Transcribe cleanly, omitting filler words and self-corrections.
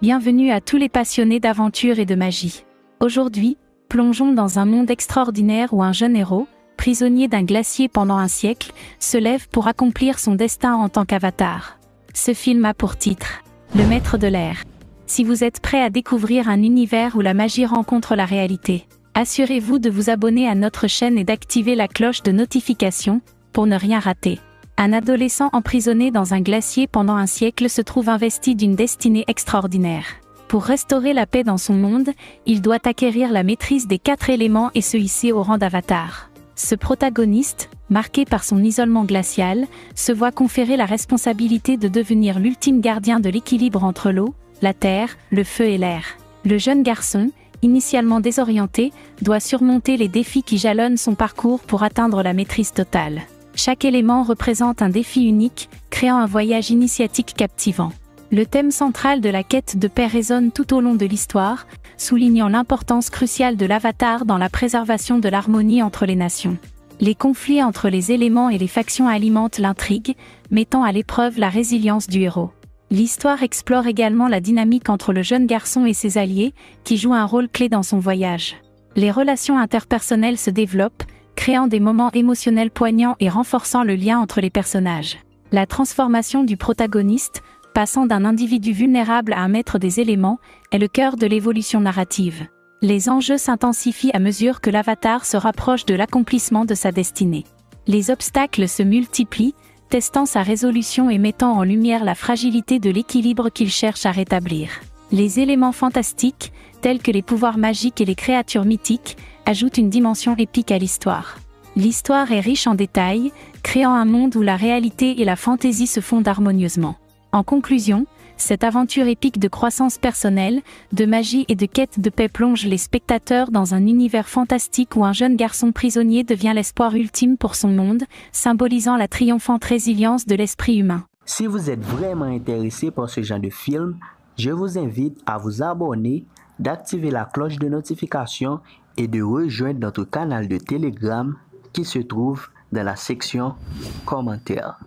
Bienvenue à tous les passionnés d'aventure et de magie. Aujourd'hui, plongeons dans un monde extraordinaire où un jeune héros, prisonnier d'un glacier pendant un siècle, se lève pour accomplir son destin en tant qu'avatar. Ce film a pour titre « Le Maître de l'air ». Si vous êtes prêt à découvrir un univers où la magie rencontre la réalité, assurez-vous de vous abonner à notre chaîne et d'activer la cloche de notification pour ne rien rater. Un adolescent emprisonné dans un glacier pendant un siècle se trouve investi d'une destinée extraordinaire. Pour restaurer la paix dans son monde, il doit acquérir la maîtrise des 4 éléments et se hisser au rang d'avatar. Ce protagoniste, marqué par son isolement glacial, se voit conférer la responsabilité de devenir l'ultime gardien de l'équilibre entre l'eau, la terre, le feu et l'air. Le jeune garçon, initialement désorienté, doit surmonter les défis qui jalonnent son parcours pour atteindre la maîtrise totale. Chaque élément représente un défi unique, créant un voyage initiatique captivant. Le thème central de la quête de paix résonne tout au long de l'histoire, soulignant l'importance cruciale de l'avatar dans la préservation de l'harmonie entre les nations. Les conflits entre les éléments et les factions alimentent l'intrigue, mettant à l'épreuve la résilience du héros. L'histoire explore également la dynamique entre le jeune garçon et ses alliés, qui jouent un rôle clé dans son voyage. Les relations interpersonnelles se développent, créant des moments émotionnels poignants et renforçant le lien entre les personnages. La transformation du protagoniste, passant d'un individu vulnérable à un maître des éléments, est le cœur de l'évolution narrative. Les enjeux s'intensifient à mesure que l'avatar se rapproche de l'accomplissement de sa destinée. Les obstacles se multiplient, testant sa résolution et mettant en lumière la fragilité de l'équilibre qu'il cherche à rétablir. Les éléments fantastiques, tels que les pouvoirs magiques et les créatures mythiques, ajoutent une dimension épique à l'histoire. L'histoire est riche en détails, créant un monde où la réalité et la fantaisie se fondent harmonieusement. En conclusion, cette aventure épique de croissance personnelle, de magie et de quête de paix plonge les spectateurs dans un univers fantastique où un jeune garçon prisonnier devient l'espoir ultime pour son monde, symbolisant la triomphante résilience de l'esprit humain. Si vous êtes vraiment intéressé par ce genre de film, je vous invite à vous abonner, d'activer la cloche de notification et de rejoindre notre canal de Telegram qui se trouve dans la section commentaires.